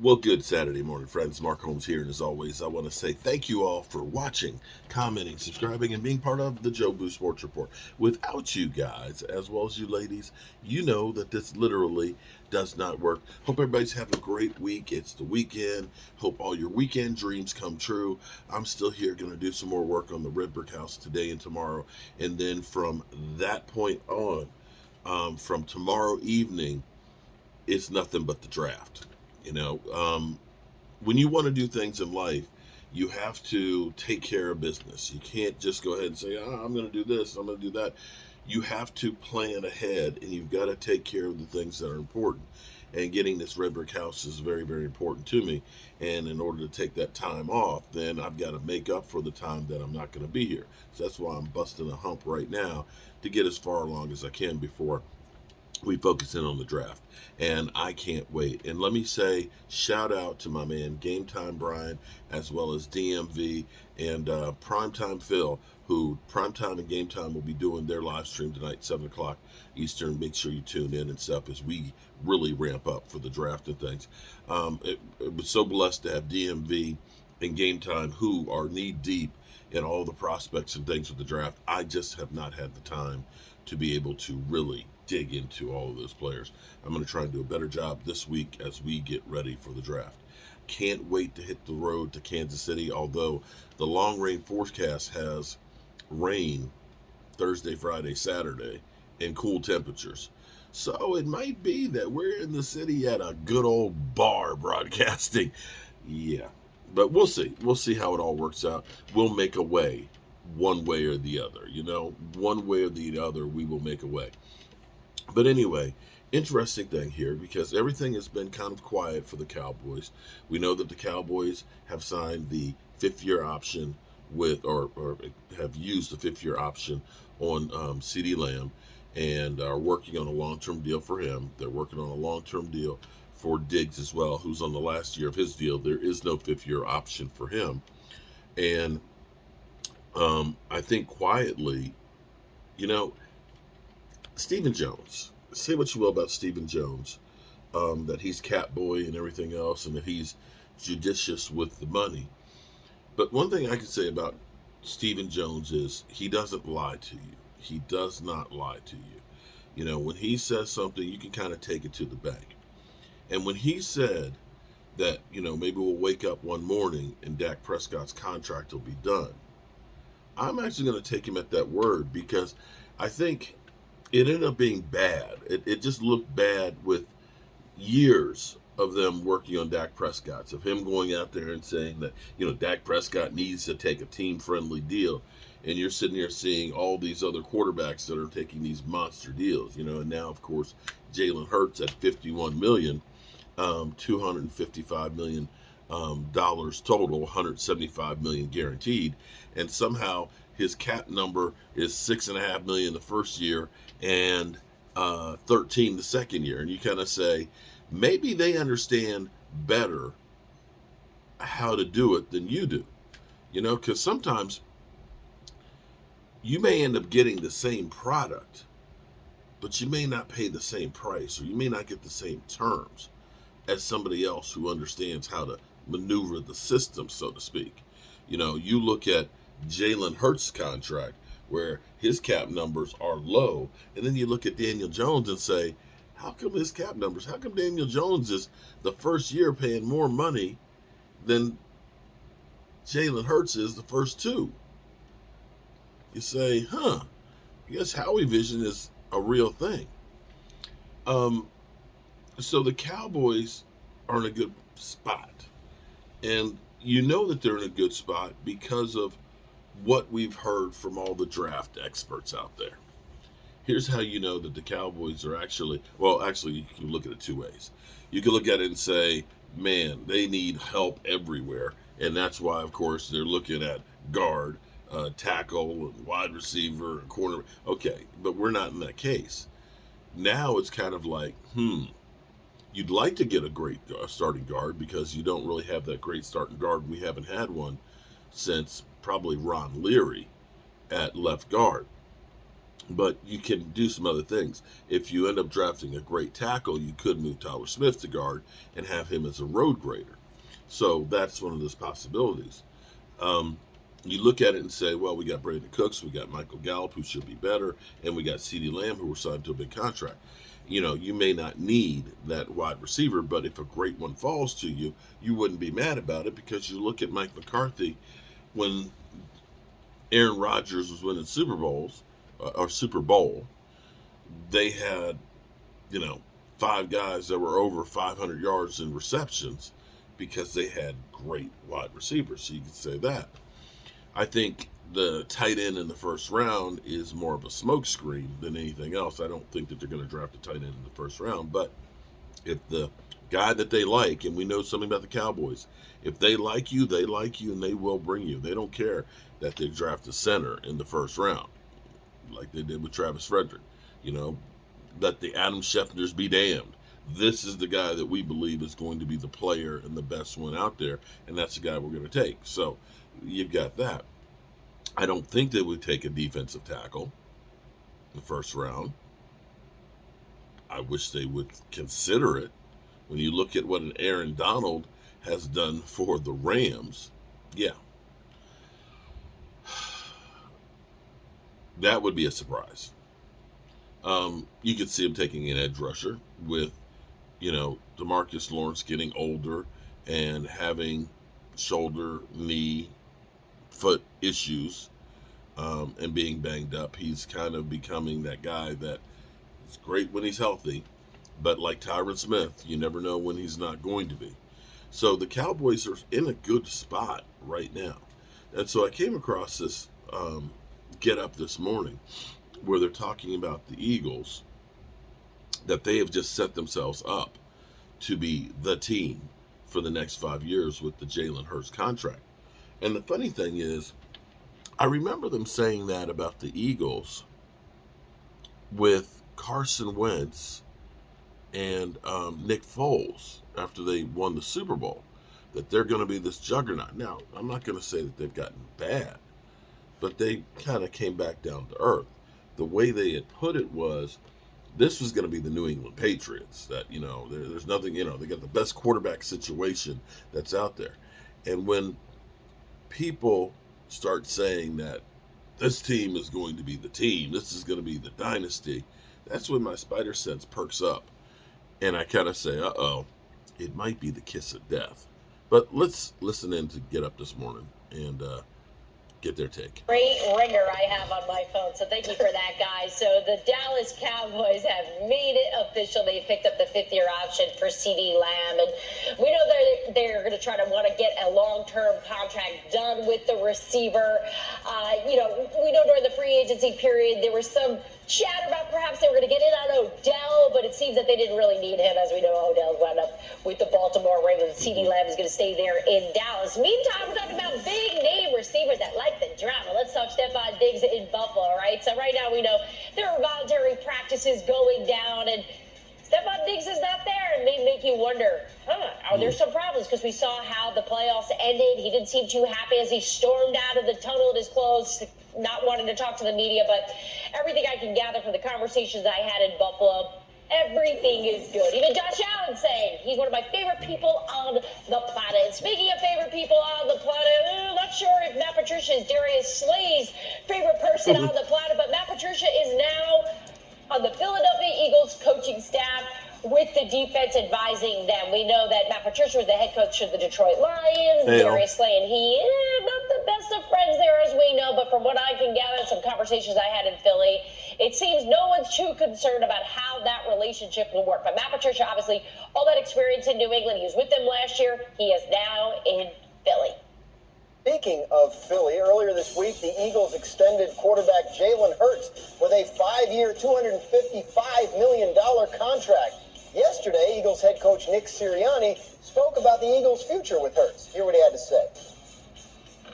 Well, good Saturday morning, friends. Mark Holmes here, and as always, I want to say thank you all for watching, commenting, subscribing, and being part of the Joe Boo Sports Report. Without you guys, as well as you ladies, you know that this literally does not work. Hope everybody's having a great week. It's the weekend. Hope all your weekend dreams come true. I'm still here, going to do some more work on the Red Brick House today and tomorrow, and then from that point on, from tomorrow evening, it's nothing but the draft. You know, when you want to do things in life, you have to take care of business. You can't just go ahead and say, I'm going to do this, I'm going to do that. You have to plan ahead, and you've got to take care of the things that are important. And getting this red brick house is very, very important to me. And in order to take that time off, then I've got to make up for the time that I'm not going to be here. So that's why I'm busting a hump right now to get as far along as I can before we focus in on the draft. And I can't wait. And let me say, shout out to my man Game Time Brian, as well as DMV and Primetime Phil, who Primetime and Game Time will be doing their live stream tonight, 7 o'clock Eastern. Make sure you tune in and stuff as we really ramp up for the draft and things. It was so blessed to have DMV and Game Time, who are knee deep in all the prospects and things with the draft. I just have not had the time to be able to really dig into all of those players. I'm going to try and do a better job this week as we get ready for the draft. Can't wait to hit the road to Kansas City, although the long range forecast has rain Thursday, Friday, Saturday, and cool temperatures. So it might be that we're in the city at a good old bar broadcasting. Yeah, but we'll see. We'll see how it all works out. We'll make a way, one way or the other. You know, one way or the other, we will make a way. But anyway, interesting thing here because everything has been kind of quiet for the Cowboys. We know that the Cowboys have signed the 5th-year option with, or have used the 5th-year option on CeeDee Lamb and are working on a long term deal for him. They're working on a long term deal for Diggs as well, who's on the last year of his deal. There is no 5th-year option for him. And I think quietly, you know, Stephen Jones. Say what you will about Stephen Jones, that he's cat boy and everything else, and that he's judicious with the money. But one thing I can say about Stephen Jones is he doesn't lie to you. He does not lie to you. You know, when he says something, you can kind of take it to the bank. And when he said that, maybe we'll wake up one morning and Dak Prescott's contract will be done, I'm actually going to take him at that word because I think it ended up being bad. It just looked bad with years of them working on Dak Prescott, of him going out there and saying that, Dak Prescott needs to take a team friendly deal. And you're sitting here seeing all these other quarterbacks that are taking these monster deals, and now, of course, Jalen Hurts at 51 million, 255 million dollars total, 175 million guaranteed, and somehow his cap number is 6.5 million the first year and 13 the second year. And you kind of say maybe they understand better how to do it than you do, because sometimes you may end up getting the same product, but you may not pay the same price, or you may not get the same terms as somebody else who understands how to maneuver the system, so to speak. You look at Jalen Hurts' contract, where his cap numbers are low, and then you look at Daniel Jones and say, how come his cap numbers? How come Daniel Jones is the first year paying more money than Jalen Hurts is the first two? You say, I guess Howie Vision is a real thing. Um, so the Cowboys are in a good spot. And you know that they're in a good spot because of what we've heard from all the draft experts out there. Here's how you know that the Cowboys are actually, you can look at it two ways. You can look at it and say, man, they need help everywhere. And that's why, of course, they're looking at guard, tackle, and wide receiver, and corner. Okay, but we're not in that case. Now it's kind of like, you'd like to get a great starting guard because you don't really have that great starting guard. We haven't had one since probably Ron Leary at left guard. But you can do some other things. If you end up drafting a great tackle, you could move Tyler Smith to guard and have him as a road grader. So that's one of those possibilities. Um, you look at it and say, well, we got Brandon Cooks, we got Michael Gallup, who should be better, and we got CeeDee Lamb, who were signed to a big contract. You may not need that wide receiver, but if a great one falls to you, you wouldn't be mad about it, because you look at Mike McCarthy when Aaron Rodgers was winning Super Bowls or Super Bowl. They had, you know, five guys that were over 500 yards in receptions because they had great wide receivers. So you could say that. I think the tight end in the first round is more of a smokescreen than anything else. I don't think that they're going to draft a tight end in the first round. But if the guy that they like, and we know something about the Cowboys, if they like you, and they will bring you. They don't care that they draft a center in the first round, like they did with Travis Frederick. You know, let the Adam Schefners be damned. This is the guy that we believe is going to be the player and the best one out there, and that's the guy we're going to take. So you've got that. I don't think they would take a defensive tackle in the first round. I wish they would consider it. When you look at what an Aaron Donald has done for the Rams, yeah, that would be a surprise. You could see him taking an edge rusher with, Demarcus Lawrence getting older and having shoulder, knee, foot issues, and being banged up. He's kind of becoming that guy that is great when he's healthy, but like Tyron Smith, you never know when he's not going to be. So the Cowboys are in a good spot right now. And so I came across this get up this morning where they're talking about the Eagles, that they have just set themselves up to be the team for the next 5 years with the Jalen Hurts contract. And the funny thing is, I remember them saying that about the Eagles with Carson Wentz and Nick Foles after they won the Super Bowl, that they're going to be this juggernaut. Now, I'm not going to say that they've gotten bad, but they kind of came back down to earth. The way they had put it was, this was going to be the New England Patriots, that, there's nothing, they got the best quarterback situation that's out there. And when people start saying that this team is going to be the team, this is going to be the dynasty, that's when my spider sense perks up. And I kind of say, uh-oh, it might be the kiss of death. But let's listen in to Get Up this morning and get their take. Great ringer I have on my phone, so thank you for that, guys. So the Dallas Cowboys have made it official. They picked up the fifth-year option for CeeDee Lamb, and we know they're going to try to want to get a long-term contract done with the receiver. We know during the free agency period there was some chatter about perhaps they were going to get in on Odell, but it seems that they didn't really need him. As we know, Odell wound up with the Baltimore Ravens. CeeDee Lamb is going to stay there in Dallas. Meantime, we're talking about big-name receivers that like the drama. Let's talk Stefon Diggs in Buffalo, right? So right now we know there are voluntary practices going down, and Stefon Diggs is not there, and they make you wonder, are there some problems? Because we saw how the playoffs ended. He didn't seem too happy as he stormed out of the tunnel in his clothes, not wanting to talk to the media. But everything I can gather from the conversations I had in Buffalo, everything is good. Even Josh Allen saying he's one of my favorite people on the planet. And speaking of favorite people on the planet, I'm not sure if Matt Patricia is Darius Slay's favorite person on the planet, but Matt Patricia is now on the Philadelphia Eagles coaching staff with the defense advising them. We know that Matt Patricia was the head coach of the Detroit Lions. Darius Slay and he, not the best of friends there, as we know, but from what I can gather, some conversations I had in Philly, it seems no one's too concerned about how that relationship will work. But Matt Patricia, obviously, all that experience in New England, he was with them last year. He is now in Philly. Speaking of Philly, earlier this week, the Eagles extended quarterback Jalen Hurts with a 5-year, $255 million contract. Yesterday, Eagles head coach Nick Sirianni spoke about the Eagles' future with Hurts. Hear what he had to say.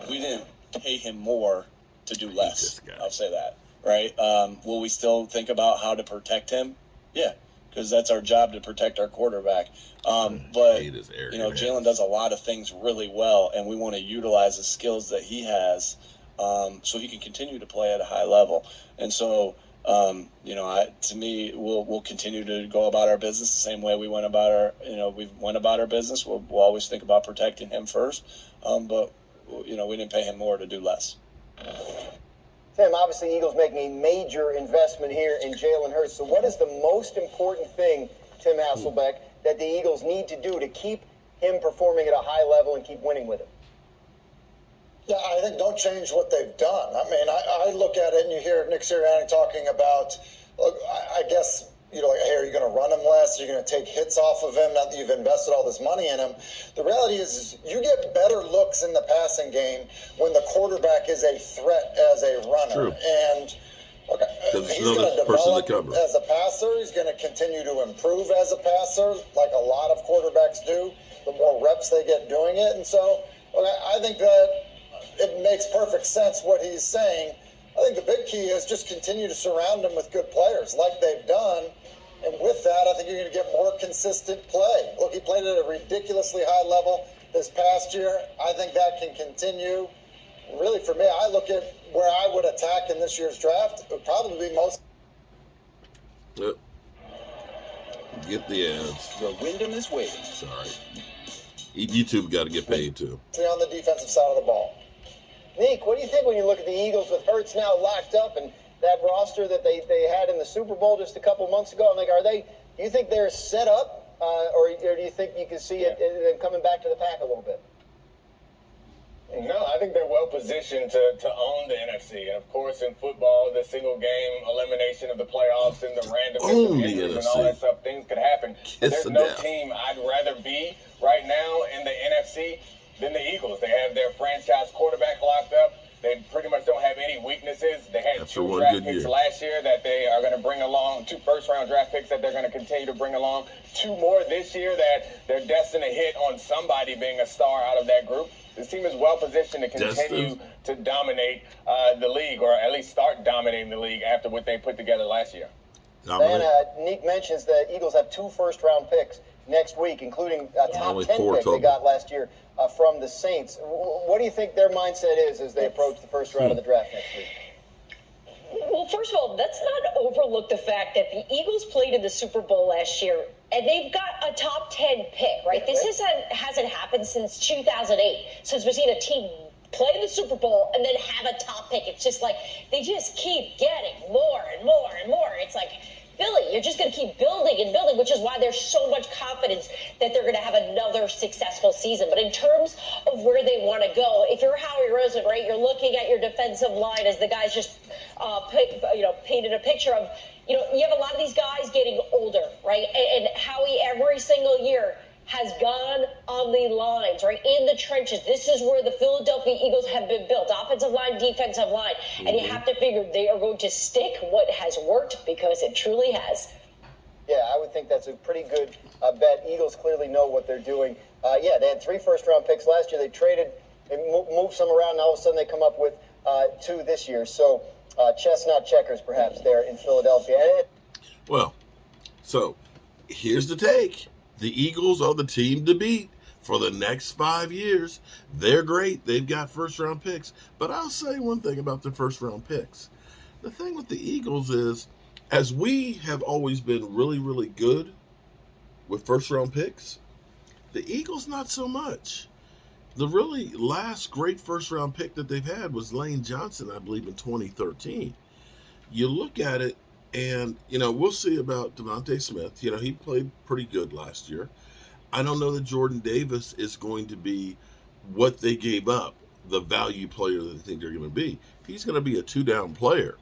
We didn't pay him more to do less. I'll say that, right? Will we still think about how to protect him? Yeah, because that's our job, to protect our quarterback. But, Jalen does a lot of things really well, and we want to utilize the skills that he has so he can continue to play at a high level. And so To me, we'll continue to go about our business the same way we went about our business. We'll always think about protecting him first, but we didn't pay him more to do less. Tim, obviously Eagles making a major investment here in Jalen Hurts. So what is the most important thing, Tim Hasselbeck, that the Eagles need to do to keep him performing at a high level and keep winning with him? Yeah, I think don't change what they've done. I mean, I look at it and you hear Nick Sirianni talking about, look, I guess, hey, are you going to run him less? Are you going to take hits off of him now that you've invested all this money in him? The reality is you get better looks in the passing game when the quarterback is a threat as a runner. True. And he's going to develop as a passer. He's going to continue to improve as a passer, like a lot of quarterbacks do, the more reps they get doing it. And so I think that it makes perfect sense what he's saying. I think the big key is just continue to surround him with good players like they've done. And with that, I think you're going to get more consistent play. Look, he played at a ridiculously high level this past year. I think that can continue. Really, for me, I look at where I would attack in this year's draft. It would probably be most. Yep. Get the ads. The Wyndham is waiting. Sorry. YouTube got to get paid too. On the defensive side of the ball. Nick, what do you think when you look at the Eagles with Hurts now locked up and that roster that they had in the Super Bowl just a couple months ago? I'm like, do you think they're set up, or do you think you can see it coming back to the pack a little bit? No, I think they're well positioned to own the NFC. And of course, in football, the single game elimination of the playoffs and the randomness of injuries and all that stuff, things could happen. There's no team I'd rather be right now in the NFC than the Eagles. They have their franchise quarterback locked up. They pretty much don't have any weaknesses. They had 2 draft picks last year that they are going to bring along, 2 first-round draft picks that they're going to continue to bring along, 2 more this year that they're destined to hit on somebody being a star out of that group. This team is well-positioned to continue to dominate the league, or at least start dominating the league after what they put together last year. And Nick mentions the Eagles have 2 first-round picks next week, including a top 10 pick they got last year from the Saints. What do you think their mindset is as they approach the first round of the draft next week? Well, first of all, let's not overlook the fact that the Eagles played in the Super Bowl last year, and they've got a top 10 pick, right? This hasn't happened since 2008, since we've seen a team play in the Super Bowl and then have a top pick. It's just like they just keep getting more and more and more. It's like, Philly, you're just going to keep building and building, which is why there's so much confidence that they're going to have another successful season. But in terms of where they want to go, if you're Howie Roseman, right, you're looking at your defensive line as the guys just painted a picture of, you have a lot of these guys getting older, right? And Howie every single year has gone on the lines, right, in the trenches. This is where the Philadelphia Eagles have been built, offensive line, defensive line. And you have to figure they are going to stick what has worked, because it truly has. Yeah, I would think that's a pretty good bet. Eagles clearly know what they're doing. They had 3 first-round picks last year. They traded and moved some around, and all of a sudden they come up with 2 this year. So chess, not checkers, perhaps, there in Philadelphia. Well, so here's the take. The Eagles are the team to beat for the next 5 years. They're great. They've got first-round picks. But I'll say one thing about the first-round picks. The thing with the Eagles is, as we have always been really, really good with first-round picks, the Eagles not so much. The really last great first-round pick that they've had was Lane Johnson, I believe, in 2013. You look at it, and, we'll see about Devontae Smith. He played pretty good last year. I don't know that Jordan Davis is going to be what they gave up, the value player that they think they're going to be. He's going to be a 2-down player.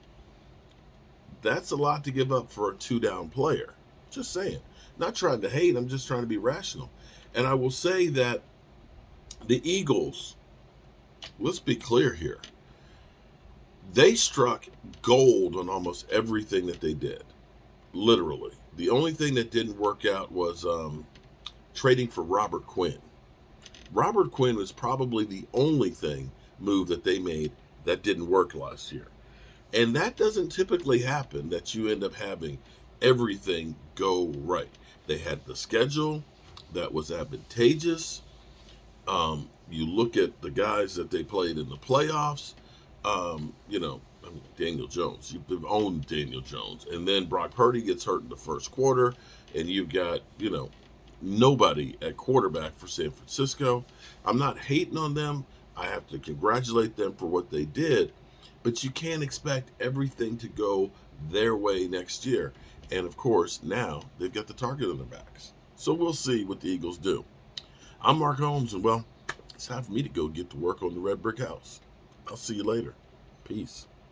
That's a lot to give up for a 2-down player. Just saying. Not trying to hate. I'm just trying to be rational. And I will say that the Eagles, let's be clear here, they struck gold on almost everything that they did. Literally. The only thing that didn't work out was trading for Robert Quinn. Robert Quinn was probably the only move that they made that didn't work last year. And that doesn't typically happen, that you end up having everything go right. They had the schedule that was advantageous. You look at the guys that they played in the playoffs. Daniel Jones. You've owned Daniel Jones. And then Brock Purdy gets hurt in the first quarter, and you've got, nobody at quarterback for San Francisco. I'm not hating on them. I have to congratulate them for what they did, but you can't expect everything to go their way next year. And of course, now they've got the target on their backs. So we'll see what the Eagles do. I'm Mark Holmes, and well, it's time for me to go get to work on the red brick house. I'll see you later. Peace.